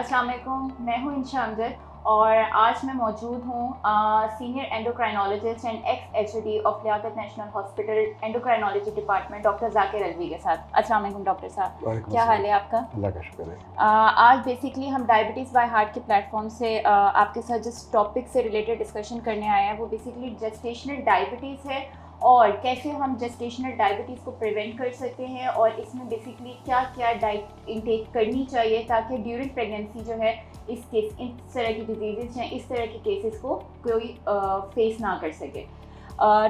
अस्सलाम वालेकुम, मैं हूँ इंशा अमजद और आज मैं मौजूद हूँ senior endocrinologist and ex HOD of Liaquat national hospital endocrinology department doctor Zakir Alvi के साथ। अस्सलाम वालेकुम डॉक्टर साहब, क्या हाल है आपका? अल्लाह का शुक्र है। आज बेसिकली हम डायबिटीज़ बाय हार्ट के प्लेटफॉर्म से आपके साथ जिस टॉपिक से रिलेटेड डिस्कशन करने आए हैं वो बेसिकली जेस्टेशनल डायबिटीज़ है और कैसे हम जेस्टेशनल डायबिटीज़ को प्रिवेंट कर सकते हैं और इसमें बेसिकली क्या क्या डाइट इंटेक करनी चाहिए ताकि ड्यूरिंग प्रेगनेंसी जो है इस तरह की डिजीज़ हैं, इस तरह के केसेस को कोई फेस ना कर सके।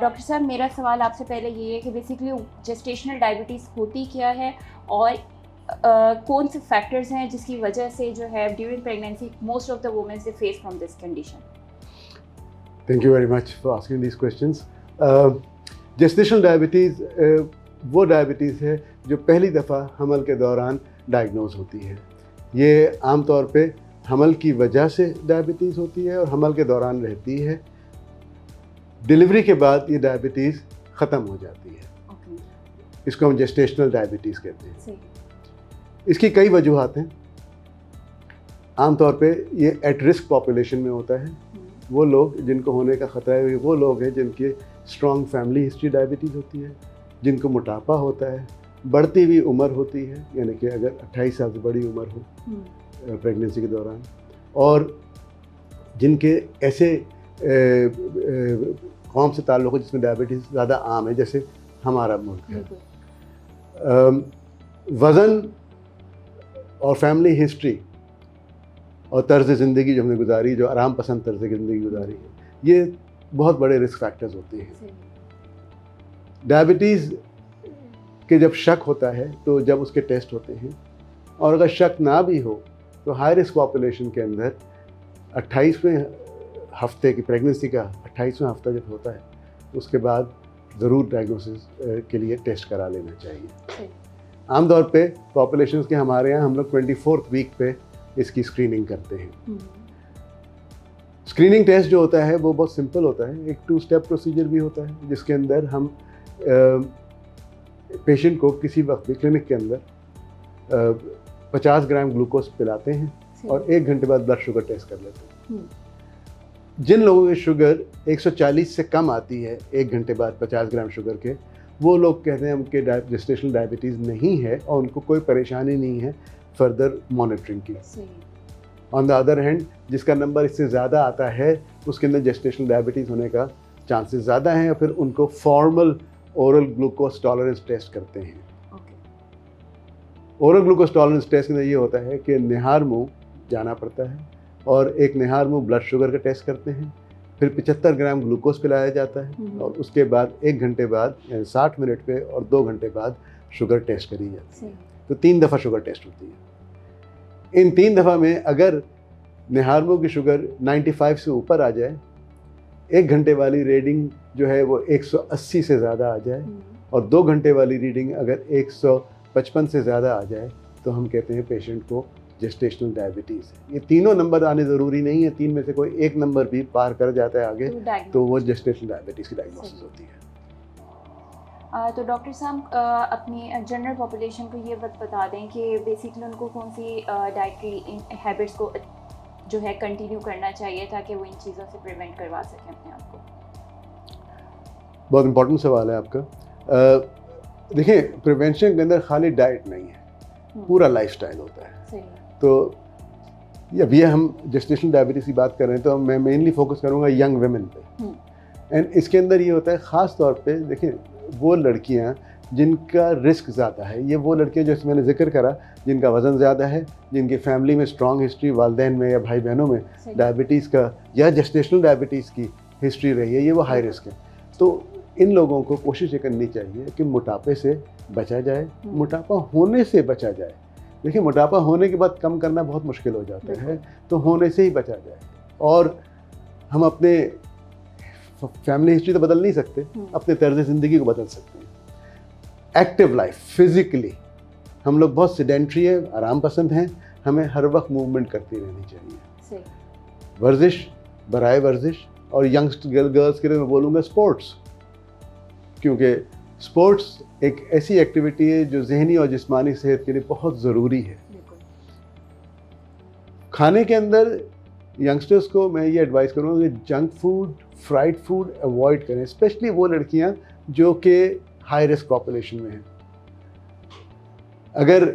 डॉक्टर साहब, मेरा सवाल आपसे पहले ये है कि बेसिकली जेस्टेशनल डायबिटीज़ होती क्या है और कौन से फैक्टर्स हैं जिसकी वजह से जो है during pregnancy most of the women they face from this condition? Thank you very much for asking this questions. Gestational diabetes वो डायबिटीज़ है जो पहली दफ़ा हमल के दौरान डायग्नोज होती है। ये आम तौर पे हमल की वजह से डायबिटीज़ होती है और हमल के दौरान रहती है। डिलीवरी के बाद ये डायबिटीज़ ख़त्म हो जाती है। इसको हम जेस्टेशनल डायबिटीज़ कहते हैं। इसकी कई वजूहात हैं। आम तौर पे ये एट रिस्क पॉपुलेशन में होता है। वो लोग जिनको होने का ख़तरा है वो लोग हैं जिनकी स्ट्रॉन्ग फैमिली हिस्ट्री डायबिटीज़ होती है, जिनको मोटापा होता है, बढ़ती हुई उम्र होती है, यानी कि अगर 28 साल से बड़ी उम्र हो प्रेगनेंसी के दौरान, और जिनके ऐसे कौम से ताल्लुक़ है जिसमें डायबिटीज़ ज़्यादा आम है, जैसे हमारा मुल्क है। वज़न और फैमिली हिस्ट्री और तर्ज़ ज़िंदगी जो हमने गुजारी, जो आराम पसंद तर्ज़ ज़िंदगी गुजारी है, ये बहुत बड़े रिस्क फैक्टर्स होते हैं। डायबिटीज़ के जब शक होता है तो जब उसके टेस्ट होते हैं, और अगर शक ना भी हो तो हाई रिस्क पॉपुलेशन के अंदर 28वें हफ्ते की प्रेगनेंसी का 28वां हफ्ता जब होता है उसके बाद ज़रूर डायग्नोसिस के लिए टेस्ट करा लेना चाहिए। आमतौर पे पॉपुलेशन के हमारे यहाँ हम लोग 24th वीक पे इसकी स्क्रीनिंग करते हैं। स्क्रीनिंग टेस्ट जो होता है वो बहुत सिंपल होता है। एक 2 स्टेप प्रोसीजर भी होता है जिसके अंदर हम पेशेंट को किसी वक्त भी क्लिनिक के अंदर 50 ग्राम ग्लूकोज पिलाते हैं और 1 घंटे बाद ब्लड शुगर टेस्ट कर लेते हैं। जिन लोगों की शुगर 140 से कम आती है 1 घंटे बाद 50 ग्राम शुगर के, वो लोग कहते हैं उनके जेस्टेशनल डायबिटीज़ नहीं है और उनको कोई परेशानी नहीं है फर्दर मॉनिटरिंग की। ऑन द अदर हैंड, जिसका नंबर इससे ज़्यादा आता है उसके अंदर जेस्टेशनल डायबिटीज़ होने का चांसेस ज़्यादा हैं, और फिर उनको formal oral glucose tolerance test करते हैं। ओरल ग्लूकोज टॉलरेंस टेस्ट के अंदर ये होता है कि निहार मुँह जाना पड़ता है और एक निहार मुँह ब्लड शुगर का टेस्ट करते हैं, फिर 75 ग्राम ग्लूकोज पिलाया जाता है और उसके बाद 1 घंटे बाद 60 मिनट पे और 2 घंटे बाद शुगर टेस्ट करी जाती है। तो 3 दफ़ा शुगर टेस्ट होती है। इन 3 दफ़ा में अगर निहार मुँह की शुगर 95 से ऊपर आ जाए, 1 घंटे वाली रीडिंग जो है वो 180 से ज़्यादा आ जाए और 2 घंटे वाली रीडिंग अगर 155 से ज़्यादा आ जाए, तो हम कहते हैं पेशेंट को जेस्टेशनल डायबिटीज़ है। ये तीनों नंबर आने ज़रूरी नहीं है, 3 में से कोई एक नंबर भी पार कर जाता है आगे तो वो जेस्टेशनल डायबिटीज़ की डायग्नोसिस होती है। तो डॉक्टर साहब, अपनी जनरल पॉपुलेशन को ये बता दें कि बेसिकली उनको कौन सी डाइटरी हैबिट्स को जो है कंटिन्यू करना चाहिए ताकि वो इन चीज़ों से प्रिवेंट करवा सकें अपने आप को। बहुत इंपॉर्टेंट सवाल है आपका। देखिए, प्रिवेंशन के अंदर खाली डाइट नहीं है, पूरा लाइफस्टाइल होता है। तो अब ये हम जेस्टेशनल डायबिटीज़ की बात कर रहे हैं तो मैं मेनली फोकस करूँगा यंग वेमेन पे। एंड इसके अंदर ये होता है ख़ास तौर पे, देखिए वो लड़कियाँ जिनका रिस्क ज़्यादा है, ये वो लड़कियाँ जैसे मैंने जिक्र करा जिनका वज़न ज़्यादा है, जिनकी फैमिली में स्ट्रॉन्ग हिस्ट्री वालिदैन में या भाई बहनों में डायबिटीज़ का या जेस्टेशनल डायबिटीज़ की हिस्ट्री रही है, ये वो हाई रिस्क है। तो इन लोगों को कोशिश ये करनी चाहिए कि मोटापे से बचा जाए, मोटापा होने से बचा जाए। देखिए, मोटापा होने के बाद कम करना बहुत मुश्किल हो जाता है, तो होने से ही बचा जाए। और हम अपने फैमिली हिस्ट्री तो बदल नहीं सकते, अपने तर्ज़ ज़िंदगी को बदल सकते हैं। एक्टिव लाइफ, फिज़िकली हम लोग बहुत सेडेंट्री है, आराम पसंद हैं, हमें हर वक्त मूवमेंट करती रहनी चाहिए। वर्जिश, बराए वर्जिश, और यंग गर्ल्स के लिए मैं बोलूँगा स्पोर्ट्स, क्योंकि स्पोर्ट्स एक ऐसी एक्टिविटी है जो ज़हनी और जिस्मानी सेहत के लिए बहुत ज़रूरी है। खाने के अंदर यंगस्टर्स को मैं ये एडवाइस करूँगा कि junk food, fried food avoid करें, स्पेशली वो लड़कियाँ जो कि हाई रिस्क पॉपुलेशन में हैं। अगर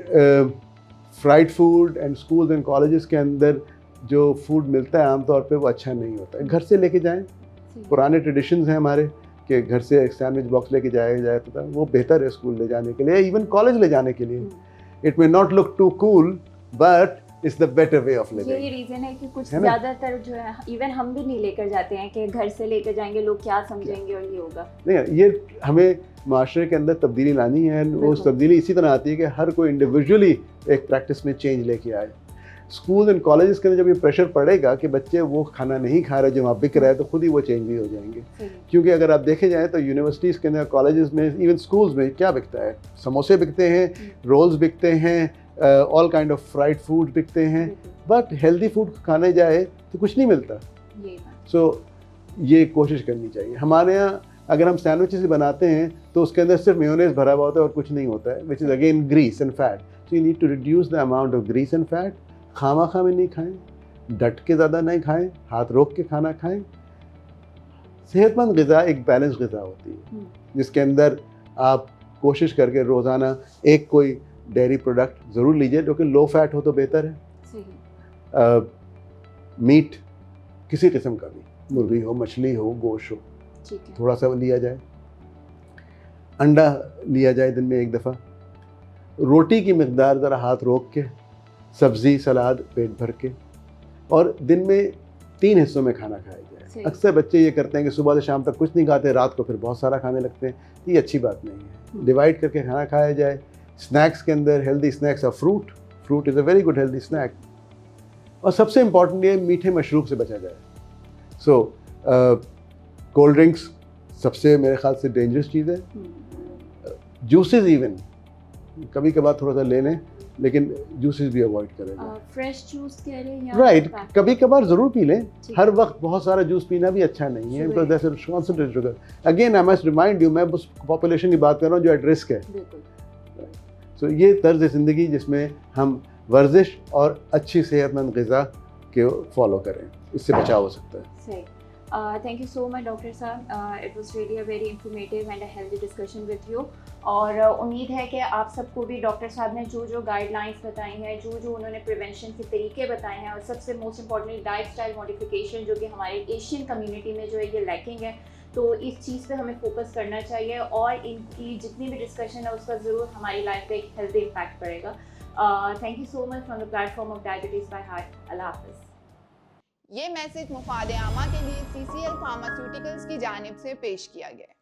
fried food and schools and colleges के अंदर जो फूड मिलता है आमतौर पे वो अच्छा नहीं होता है, घर से लेके जाएं। पुराने ट्रेडिशंस हैं हमारे कि घर से एक सैंडविच बॉक्स लेके जाया जाता था, वो बेहतर है स्कूल ले जाने के लिए, इवन कॉलेज ले जाने के लिए। It may not look too cool but it's the better way of living. यही रीज़न है कि कुछ ज़्यादातर जो है इवन हम भी नहीं लेकर जाते हैं कि घर से लेकर जाएंगे, लोग क्या समझेंगे और ये होगा। नहीं, ये हमें माशरे के अंदर तब्दीली लानी है। वो तब्दीली इसी तरह आती है कि हर कोई इंडिविजुअली एक प्रैक्टिस में चेंज लेके आए। स्कूल एंड कॉलेजेस के अंदर जब ये प्रेशर पड़ेगा कि बच्चे वो खाना नहीं खा रहे जो वहाँ बिक रहा है, तो खुद ही वो चेंज भी हो जाएंगे। क्योंकि अगर आप देखे जाएँ तो यूनिवर्सिटीज़ के अंदर, कॉलेजेस में, इवन स्कूल्स में क्या बिकता है? समोसे बिकते हैं, रोल्स बिकते हैं, all kind of fried food बिकते हैं, बट हेल्दी फूड खाने जाए तो कुछ नहीं मिलता। सो ये कोशिश करनी चाहिए। हमारे यहाँ अगर हम सैंडविचेस बनाते हैं तो उसके अंदर सिर्फ मेयोनेज़ भरा हुआ होता है और कुछ नहीं होता है, which is again grease and fat. So you need to reduce the amount of grease and fat. खामा में नहीं खाएं, डट के ज़्यादा नहीं खाएं, हाथ रोक के खाना खाएं। सेहतमंद ग़िज़ा एक बैलेंस ग़िज़ा होती है जिसके अंदर आप कोशिश करके रोज़ाना एक कोई डेयरी प्रोडक्ट ज़रूर लीजिए जो कि लो फैट हो तो बेहतर है। मीट किसी किस्म का भी, मुर्गी हो, मछली हो, गोश्त हो, थोड़ा सा लिया जाए। अंडा लिया जाए दिन में एक दफ़ा। रोटी की मिक़दार ज़रा हाथ रोक के, सब्ज़ी सलाद पेट भर के, और दिन में 3 हिस्सों में खाना खाया जाए। अक्सर बच्चे ये करते हैं कि सुबह से शाम तक कुछ नहीं खाते, रात को फिर बहुत सारा खाने लगते हैं। ये अच्छी बात नहीं है। डिवाइड करके खाना खाया जाए। स्नैक्स के अंदर healthy snacks of fruit is a very good healthy snack. और सबसे इम्पॉर्टेंट ये मीठे मशरूब से बचा जाए। सो कोल्ड ड्रिंक्स सबसे मेरे ख्याल से डेंजरस चीज़ है। जूसेस इवन कभी कभार थोड़ा सा ले लें, लेकिन जूसेस भी अवॉइड करें। फ्रेश जूस कह रहे हैं, राइट, कभी कभार ज़रूर पी लें। हर वक्त बहुत सारा जूस पीना भी अच्छा नहीं है, because that's a concentrated sugar. Again I must remind you, मैं उस पॉपुलेशन की बात कर रहा हूँ जो एट रिस्क है। सो ये तर्ज ज़िंदगी जिसमें हम वर्जिश और अच्छी सेहतमंद ग़िज़ा के फॉलो करें, इससे बचाव हो सकता है। Thank you so much, Dr. Saab. It was really a very informative and a healthy discussion with you. और उम्मीद है कि आप सबको भी डॉक्टर साहब ने जो जो गाइडलाइंस बताई हैं, जो जो उन्होंने प्रिवेंशन के तरीके बताए हैं, और सबसे मोस्ट इम्पॉर्टेंटली लाइफस्टाइल मॉडिफिकेशन जो कि हमारे एशियन कम्युनिटी में जो है ये लैकिंग है, तो इस चीज़ पे हमें फोकस करना चाहिए और इनकी जितनी भी डिस्कशन है उसका ज़रूर हमारी लाइफ पे एक हेल्दी इम्पैक्ट पड़ेगा। Thank you so much from the platform of diabetes by heart. Allah हाफ़िज़। ये मैसेज मुफाद आमा के लिए CCL फार्मास्यूटिकल्स की जानिब से पेश किया गया है।